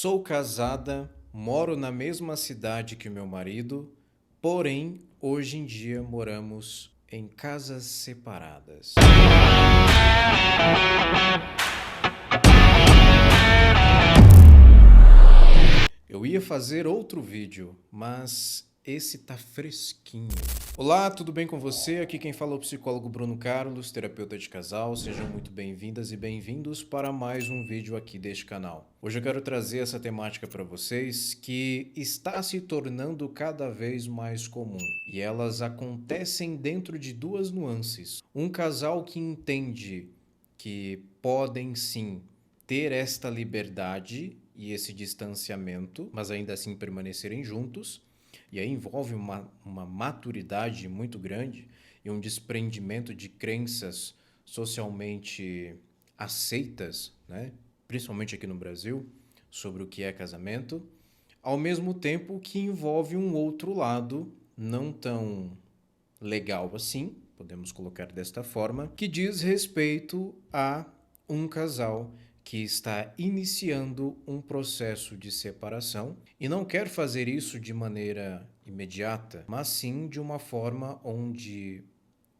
Sou casada, moro na mesma cidade que o meu marido, porém, hoje em dia moramos em casas separadas. Eu ia fazer outro vídeo, mas esse tá fresquinho. Olá, tudo bem com você? Aqui quem fala é o psicólogo Bruno Carlos, terapeuta de casal. Sejam muito bem-vindas e bem-vindos para mais um vídeo aqui deste canal. Hoje eu quero trazer essa temática para vocês que está se tornando cada vez mais comum. E elas acontecem dentro de duas nuances. Um casal que entende que podem sim ter esta liberdade e esse distanciamento, mas ainda assim permanecerem juntos. E aí envolve uma maturidade muito grande e um desprendimento de crenças socialmente aceitas, né? Principalmente aqui no Brasil, sobre o que é casamento, ao mesmo tempo que envolve um outro lado não tão legal assim, podemos colocar desta forma, que diz respeito a um casal que está iniciando um processo de separação e não quer fazer isso de maneira imediata, mas sim de uma forma onde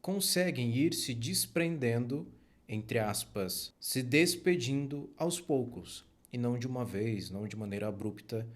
conseguem ir se desprendendo, entre aspas, se despedindo aos poucos e não de uma vez, não de maneira abrupta,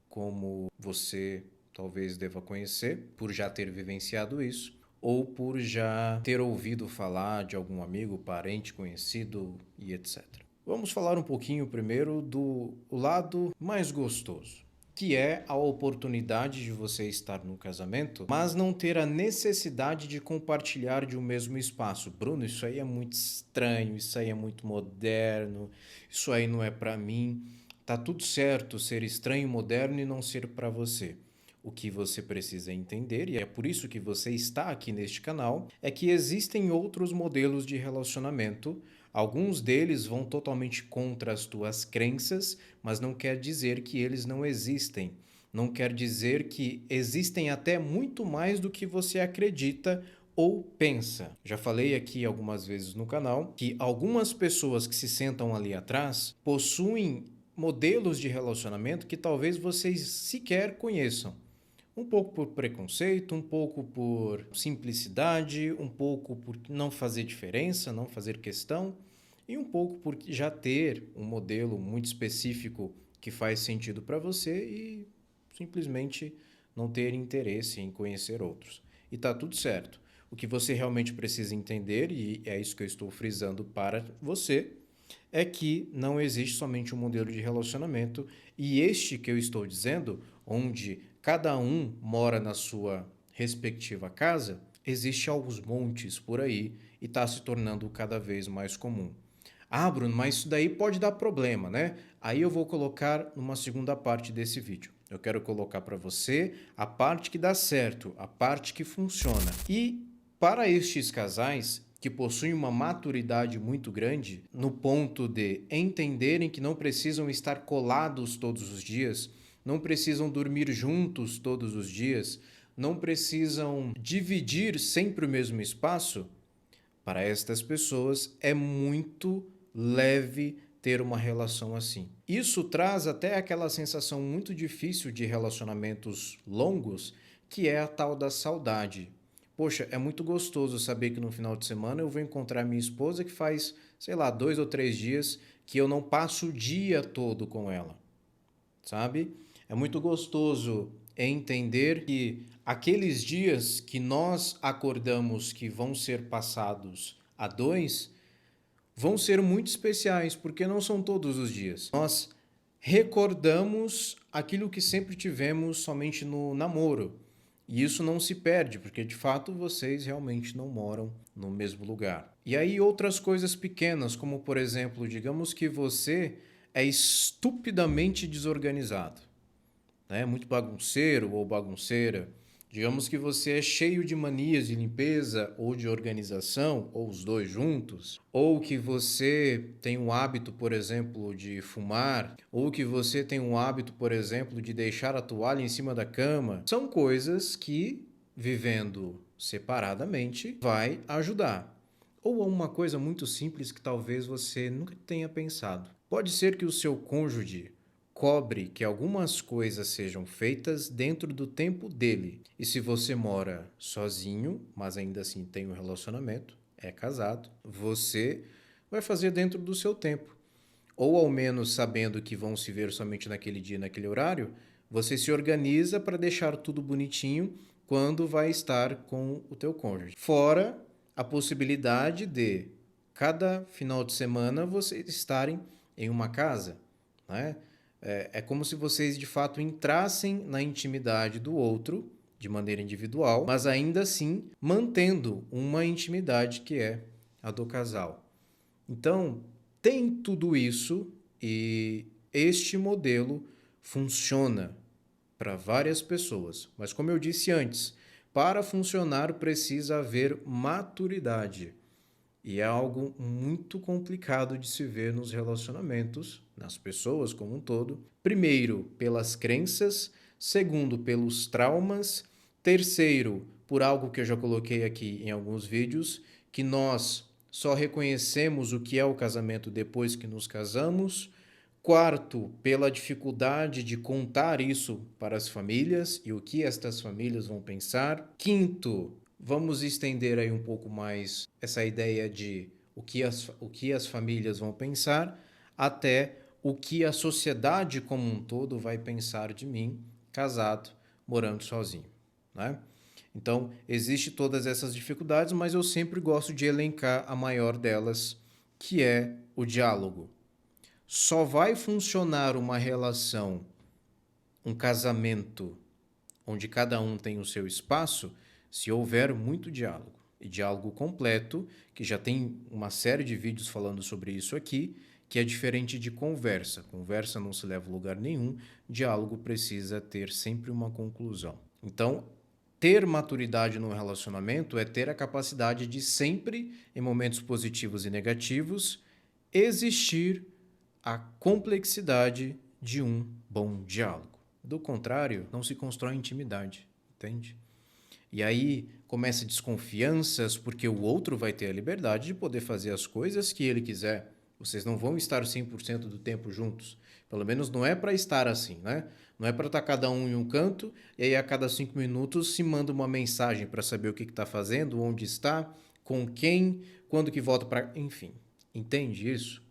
como você talvez deva conhecer por já ter vivenciado isso ou por já ter ouvido falar de algum amigo, parente, conhecido e etc. Vamos falar um pouquinho primeiro do lado mais gostoso, que é a oportunidade de você estar no casamento, mas não ter a necessidade de compartilhar de um mesmo espaço. Bruno, isso aí é muito estranho, isso aí é muito moderno, isso aí não é para mim. Tá tudo certo ser estranho, moderno e não ser para você. O que você precisa entender, e é por isso que você está aqui neste canal, é que existem outros modelos de relacionamento. Alguns deles vão totalmente contra as tuas crenças, mas não quer dizer que eles não existem. Não quer dizer que existem até muito mais do que você acredita ou pensa. Já falei aqui algumas vezes no canal que algumas pessoas que se sentam ali atrás possuem modelos de relacionamento que talvez vocês sequer conheçam. Um pouco por preconceito, um pouco por simplicidade, um pouco por não fazer diferença, não fazer questão, e um pouco por já ter um modelo muito específico que faz sentido para você e simplesmente não ter interesse em conhecer outros. E tá tudo certo. O que você realmente precisa entender, e é isso que eu estou frisando para você, é que não existe somente um modelo de relacionamento e este que eu estou dizendo, onde cada um mora na sua respectiva casa, existe aos montes por aí e está se tornando cada vez mais comum. Ah, Bruno, mas isso daí pode dar problema, né? Aí eu vou colocar numa segunda parte desse vídeo. Eu quero colocar para você a parte que dá certo, a parte que funciona. E para estes casais que possuem uma maturidade muito grande, no ponto de entenderem que não precisam estar colados todos os dias, não precisam dormir juntos todos os dias, não precisam dividir sempre o mesmo espaço, para estas pessoas é muito leve ter uma relação assim. Isso traz até aquela sensação muito difícil de relacionamentos longos, que é a tal da saudade. Poxa, é muito gostoso saber que no final de semana eu vou encontrar minha esposa que faz, sei lá, 2 ou 3 dias que eu não passo o dia todo com ela, sabe? É muito gostoso entender que aqueles dias que nós acordamos que vão ser passados a dois vão ser muito especiais, porque não são todos os dias. Nós recordamos aquilo que sempre tivemos somente no namoro. E isso não se perde, porque de fato vocês realmente não moram no mesmo lugar. E aí outras coisas pequenas, como por exemplo, digamos que você é estupidamente desorganizado, né? Muito bagunceiro ou bagunceira. Digamos que você é cheio de manias de limpeza ou de organização, ou os dois juntos, ou que você tem o hábito, por exemplo, de fumar, ou que você tem o hábito, por exemplo, de deixar a toalha em cima da cama. São coisas que, vivendo separadamente, vai ajudar. Ou uma coisa muito simples que talvez você nunca tenha pensado. Pode ser que o seu cônjuge cobre que algumas coisas sejam feitas dentro do tempo dele. E se você mora sozinho, mas ainda assim tem um relacionamento, é casado, você vai fazer dentro do seu tempo. Ou ao menos sabendo que vão se ver somente naquele dia, naquele horário, você se organiza para deixar tudo bonitinho quando vai estar com o teu cônjuge. Fora a possibilidade de cada final de semana vocês estarem em uma casa, né? É como se vocês de fato entrassem na intimidade do outro de maneira individual, mas ainda assim mantendo uma intimidade que é a do casal. Então, tem tudo isso e este modelo funciona para várias pessoas. Mas, como eu disse antes, para funcionar precisa haver maturidade. E é algo muito complicado de se ver nos relacionamentos, nas pessoas como um todo. Primeiro, pelas crenças. Segundo, pelos traumas. Terceiro, por algo que eu já coloquei aqui em alguns vídeos, que nós só reconhecemos o que é o casamento depois que nos casamos. Quarto, pela dificuldade de contar isso para as famílias e o que estas famílias vão pensar. Quinto, vamos estender aí um pouco mais essa ideia de o que as famílias vão pensar, até o que a sociedade como um todo vai pensar de mim, casado, morando sozinho, né? Então, existe todas essas dificuldades, mas eu sempre gosto de elencar a maior delas, que é o diálogo. Só vai funcionar uma relação, um casamento, onde cada um tem o seu espaço, se houver muito diálogo. E diálogo completo, que já tem uma série de vídeos falando sobre isso aqui, que é diferente de conversa. Conversa não se leva a lugar nenhum, diálogo precisa ter sempre uma conclusão. Então, ter maturidade no relacionamento é ter a capacidade de sempre, em momentos positivos e negativos, existir a complexidade de um bom diálogo. Do contrário, não se constrói intimidade, entende? E aí começa desconfianças, porque o outro vai ter a liberdade de poder fazer as coisas que ele quiser. Vocês não vão estar 100% do tempo juntos. Pelo menos não é para estar assim, né? Não é para estar cada um em um canto e aí a cada 5 minutos se manda uma mensagem para saber o que está fazendo, onde está, com quem, quando que volta para... Enfim, entende isso?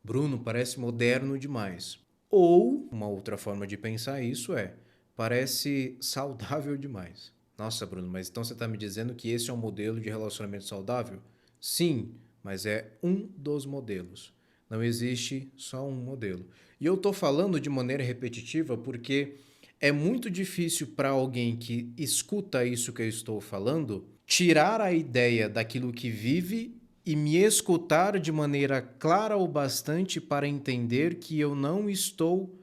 Bruno, parece moderno demais. Ou, uma outra forma de pensar isso é, parece saudável demais. Nossa, Bruno, mas então você está me dizendo que esse é um modelo de relacionamento saudável? Sim, mas é um dos modelos. Não existe só um modelo. E eu estou falando de maneira repetitiva porque é muito difícil para alguém que escuta isso que eu estou falando tirar a ideia daquilo que vive e me escutar de maneira clara o bastante para entender que eu não estou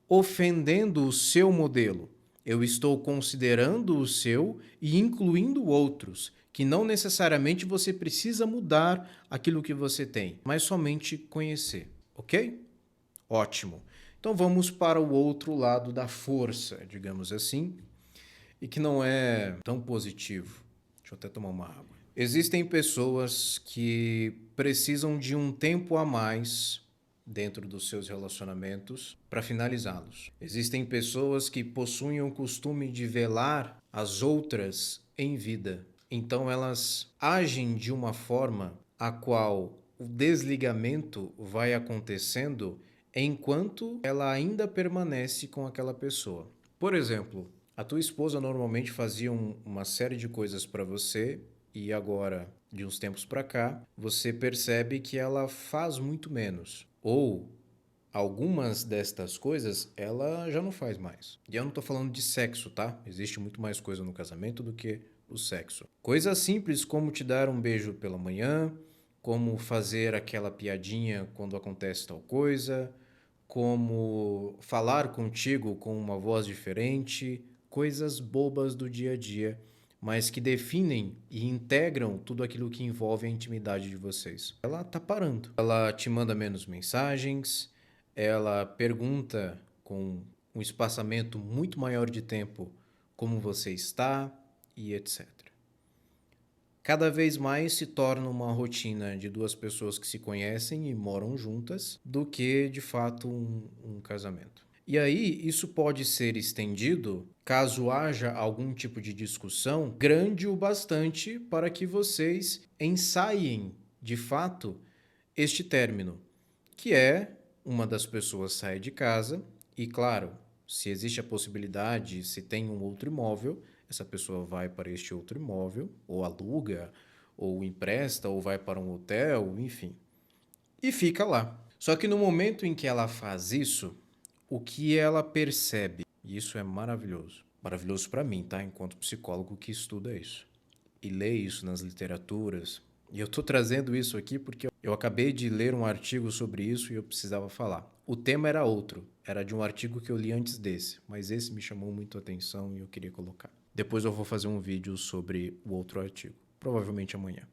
ofendendo o seu modelo. Eu estou considerando o seu e incluindo outros, que não necessariamente você precisa mudar aquilo que você tem, mas somente conhecer, ok? Ótimo. Então vamos para o outro lado da força, digamos assim, e que não é tão positivo. Deixa eu até tomar uma água. Existem pessoas que precisam de um tempo a mais dentro dos seus relacionamentos para finalizá-los. Existem pessoas que possuem o costume de velar as outras em vida. Então elas agem de uma forma a qual o desligamento vai acontecendo enquanto ela ainda permanece com aquela pessoa. Por exemplo, a tua esposa normalmente fazia uma série de coisas para você e agora, de uns tempos para cá, você percebe que ela faz muito menos. Ou algumas destas coisas ela já não faz mais. E eu não estou falando de sexo, tá? Existe muito mais coisa no casamento do que o sexo. Coisas simples como te dar um beijo pela manhã, como fazer aquela piadinha quando acontece tal coisa, como falar contigo com uma voz diferente, coisas bobas do dia a dia, mas que definem e integram tudo aquilo que envolve a intimidade de vocês. Ela tá parando. Ela te manda menos mensagens, ela pergunta com um espaçamento muito maior de tempo como você está e etc. cada vez mais se torna uma rotina de duas pessoas que se conhecem e moram juntas do que, de fato, um casamento. E aí, isso pode ser estendido caso haja algum tipo de discussão grande o bastante para que vocês ensaiem, de fato, este término, que é uma das pessoas sai de casa e, claro, se existe a possibilidade, se tem um outro imóvel, essa pessoa vai para este outro imóvel, ou aluga, ou empresta, ou vai para um hotel, enfim, e fica lá. Só que no momento em que ela faz isso, o que ela percebe, e isso é maravilhoso, maravilhoso para mim, tá? Enquanto psicólogo que estuda isso e lê isso nas literaturas. E eu estou trazendo isso aqui porque eu acabei de ler um artigo sobre isso e eu precisava falar. O tema era outro, era de um artigo que eu li antes desse, mas esse me chamou muito a atenção e eu queria colocar. Depois eu vou fazer um vídeo sobre o outro artigo, provavelmente amanhã.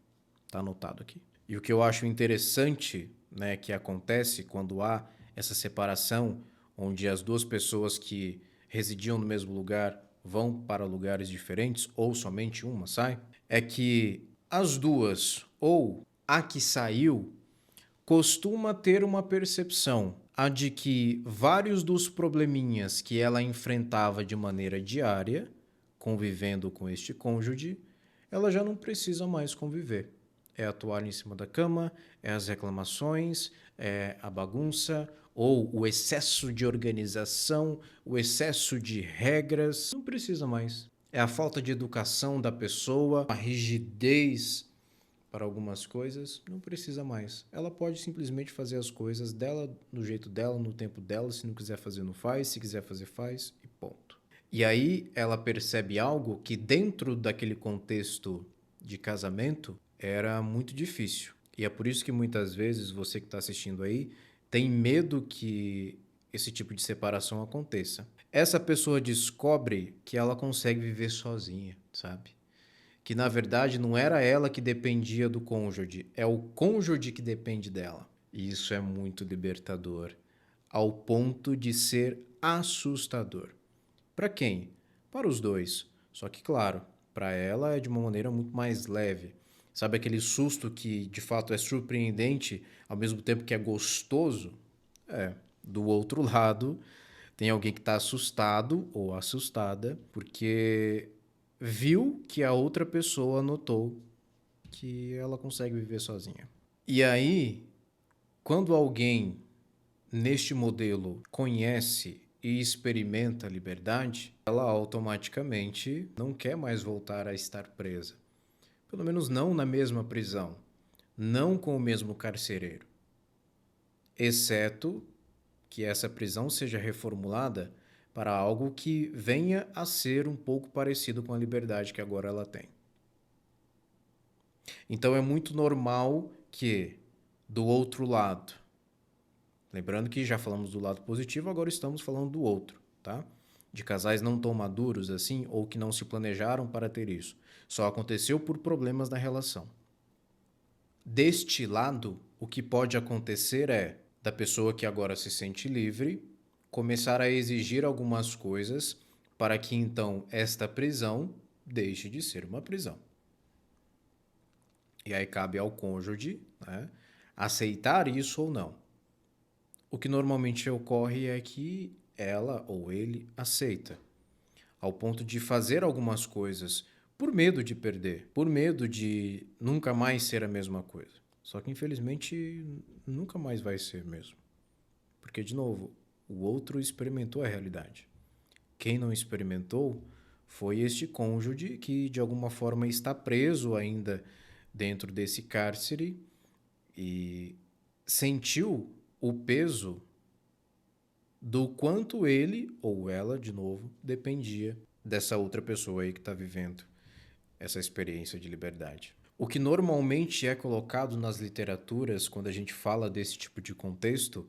Tá anotado aqui. E o que eu acho interessante, né, que acontece quando há essa separação, onde as duas pessoas que residiam no mesmo lugar vão para lugares diferentes, ou somente uma sai, é que as duas, ou a que saiu, costuma ter uma percepção, a de que vários dos probleminhas que ela enfrentava de maneira diária, convivendo com este cônjuge, ela já não precisa mais conviver. É a toalha em cima da cama, é as reclamações, é a bagunça, ou o excesso de organização, o excesso de regras. Não precisa mais. É a falta de educação da pessoa, a rigidez para algumas coisas, não precisa mais. Ela pode simplesmente fazer as coisas dela, do jeito dela, no tempo dela. Se não quiser fazer, não faz. Se quiser fazer, faz e ponto. E aí ela percebe algo que dentro daquele contexto de casamento era muito difícil. E é por isso que muitas vezes você que está assistindo aí tem medo que esse tipo de separação aconteça. Essa pessoa descobre que ela consegue viver sozinha, sabe? Que na verdade não era ela que dependia do cônjuge, é o cônjuge que depende dela. E isso é muito libertador, ao ponto de ser assustador. Para quem? Para os dois. Só que, claro, para ela é de uma maneira muito mais leve. Sabe aquele susto que de fato é surpreendente ao mesmo tempo que é gostoso? É. Do outro lado, tem alguém que está assustado ou assustada porque viu que a outra pessoa notou que ela consegue viver sozinha. E aí, quando alguém neste modelo conhece e experimenta a liberdade, ela automaticamente não quer mais voltar a estar presa. Pelo menos não na mesma prisão, não com o mesmo carcereiro. Exceto que essa prisão seja reformulada para algo que venha a ser um pouco parecido com a liberdade que agora ela tem. Então é muito normal que, do outro lado, lembrando que já falamos do lado positivo, agora estamos falando do outro, tá? De casais não tão maduros assim ou que não se planejaram para ter isso. Só aconteceu por problemas na relação. Deste lado, o que pode acontecer é da pessoa que agora se sente livre começar a exigir algumas coisas para que então esta prisão deixe de ser uma prisão. E aí cabe ao cônjuge, né, aceitar isso ou não. O que normalmente ocorre é que ela ou ele aceita, ao ponto de fazer algumas coisas por medo de perder, por medo de nunca mais ser a mesma coisa. Só que infelizmente nunca mais vai ser mesmo. Porque, de novo, o outro experimentou a realidade. Quem não experimentou foi este cônjuge que de alguma forma está preso ainda dentro desse cárcere e sentiu o peso do quanto ele ou ela, de novo, dependia dessa outra pessoa aí que está vivendo essa experiência de liberdade. O que normalmente é colocado nas literaturas quando a gente fala desse tipo de contexto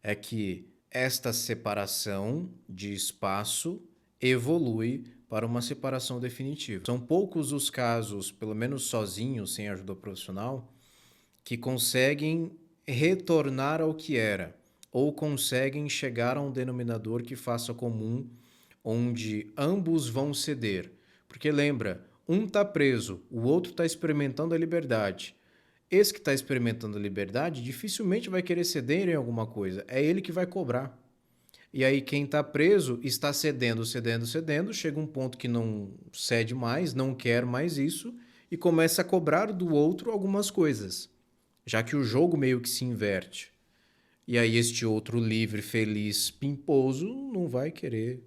é que esta separação de espaço evolui para uma separação definitiva. São poucos os casos, pelo menos sozinhos, sem ajuda profissional, que conseguem retornar ao que era, ou conseguem chegar a um denominador que faça comum, onde ambos vão ceder. Porque lembra, um está preso, o outro está experimentando a liberdade. Esse que está experimentando a liberdade dificilmente vai querer ceder em alguma coisa. É ele que vai cobrar. E aí quem está preso está cedendo, cedendo, cedendo, chega um ponto que não cede mais, não quer mais isso e começa a cobrar do outro algumas coisas, já que o jogo meio que se inverte. E aí este outro livre, feliz, pimposo não vai querer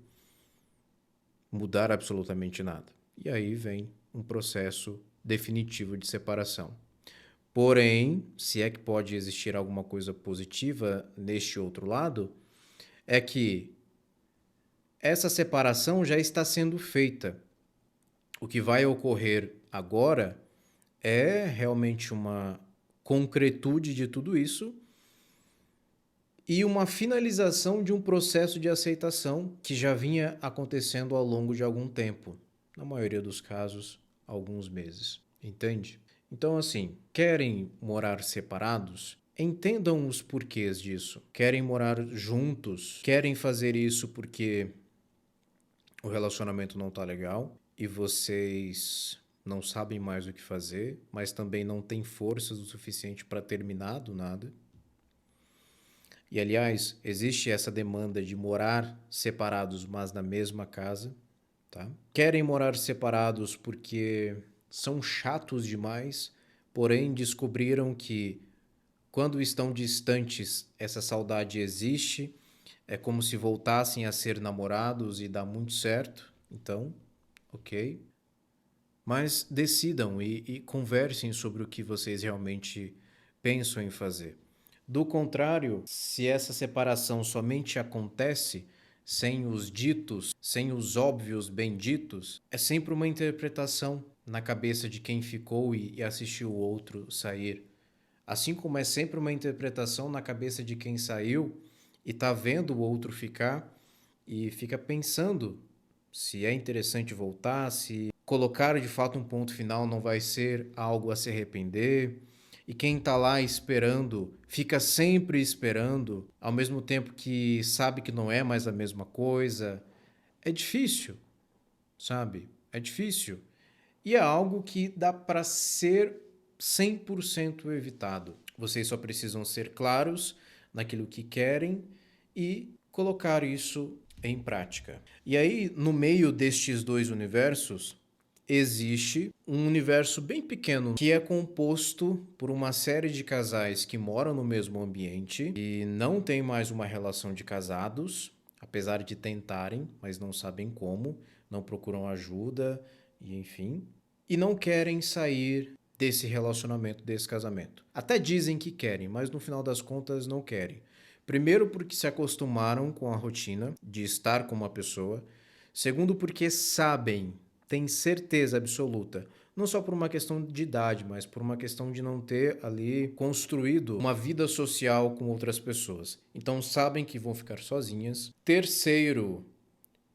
mudar absolutamente nada. E aí vem um processo definitivo de separação. Porém, se é que pode existir alguma coisa positiva neste outro lado, é que essa separação já está sendo feita. O que vai ocorrer agora é realmente uma concretude de tudo isso e uma finalização de um processo de aceitação que já vinha acontecendo ao longo de algum tempo, na maioria dos casos, alguns meses. Entende? Então, assim, querem morar separados? Entendam os porquês disso. Querem morar juntos? Querem fazer isso porque o relacionamento não tá legal e vocês não sabem mais o que fazer, mas também não têm forças o suficiente para terminar do nada. E aliás, existe essa demanda de morar separados, mas na mesma casa, tá? Querem morar separados porque são chatos demais, porém descobriram que quando estão distantes, essa saudade existe. É como se voltassem a ser namorados e dá muito certo. Então, ok. Mas decidam e conversem sobre o que vocês realmente pensam em fazer. Do contrário, se essa separação somente acontece sem os ditos, sem os óbvios benditos, é sempre uma interpretação na cabeça de quem ficou e assistiu o outro sair. Assim como é sempre uma interpretação na cabeça de quem saiu e está vendo o outro ficar e fica pensando se é interessante voltar, se colocar de fato um ponto final não vai ser algo a se arrepender. E quem está lá esperando, fica sempre esperando, ao mesmo tempo que sabe que não é mais a mesma coisa. É difícil, sabe? É difícil. E é algo que dá para ser 100% evitado. Vocês só precisam ser claros naquilo que querem e colocar isso em prática. E aí, no meio destes dois universos, existe um universo bem pequeno que é composto por uma série de casais que moram no mesmo ambiente e não têm mais uma relação de casados, apesar de tentarem, mas não sabem como, não procuram ajuda e enfim, e não querem sair desse relacionamento, desse casamento. Até dizem que querem, mas no final das contas não querem. Primeiro, porque se acostumaram com a rotina de estar com uma pessoa. Segundo, porque sabem, têm certeza absoluta, não só por uma questão de idade, mas por uma questão de não ter ali construído uma vida social com outras pessoas. Então sabem que vão ficar sozinhas. Terceiro,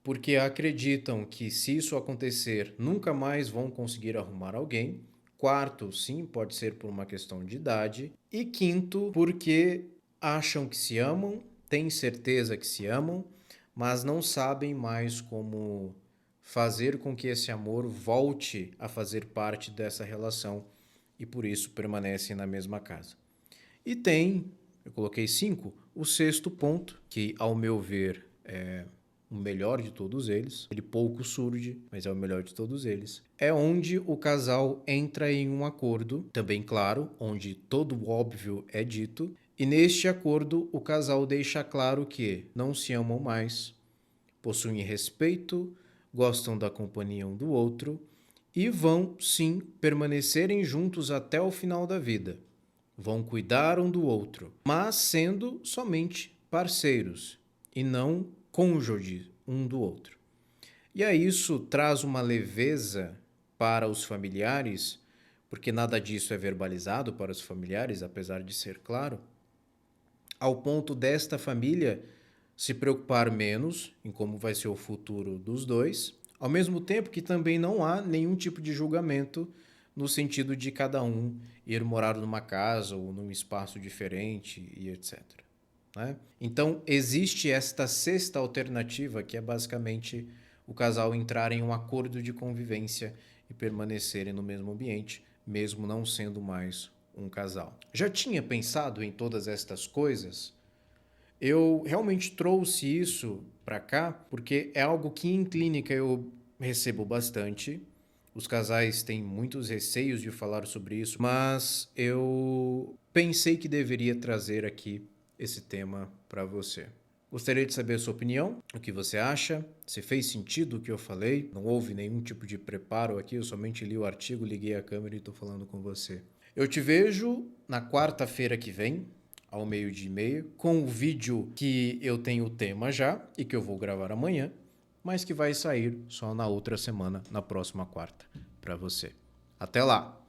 porque acreditam que se isso acontecer, nunca mais vão conseguir arrumar alguém. Quarto, sim, pode ser por uma questão de idade. E quinto, porque acham que se amam, têm certeza que se amam, mas não sabem mais como fazer com que esse amor volte a fazer parte dessa relação e por isso permanecem na mesma casa. E tem, eu coloquei 5, o sexto ponto, que ao meu ver é o melhor de todos eles, ele pouco surge, mas é o melhor de todos eles, é onde o casal entra em um acordo, também claro, onde todo o óbvio é dito, e neste acordo o casal deixa claro que não se amam mais, possuem respeito, gostam da companhia um do outro e vão, sim, permanecerem juntos até o final da vida. Vão cuidar um do outro, mas sendo somente parceiros e não cônjuges um do outro. E aí isso traz uma leveza para os familiares, porque nada disso é verbalizado para os familiares, apesar de ser claro, ao ponto desta família se preocupar menos em como vai ser o futuro dos dois, ao mesmo tempo que também não há nenhum tipo de julgamento no sentido de cada um ir morar numa casa ou num espaço diferente e etc. Né? Então, existe esta sexta alternativa, que é basicamente o casal entrar em um acordo de convivência e permanecerem no mesmo ambiente, mesmo não sendo mais um casal. Já tinha pensado em todas estas coisas? Eu realmente trouxe isso para cá porque é algo que em clínica eu recebo bastante. Os casais têm muitos receios de falar sobre isso, mas eu pensei que deveria trazer aqui esse tema para você. Gostaria de saber a sua opinião, o que você acha, se fez sentido o que eu falei. Não houve nenhum tipo de preparo aqui, eu somente li o artigo, liguei a câmera e estou falando com você. Eu te vejo na quarta-feira que vem, ao 12:30, com o vídeo que eu tenho o tema já e que eu vou gravar amanhã, mas que vai sair só na outra semana, na próxima quarta, para você. Até lá!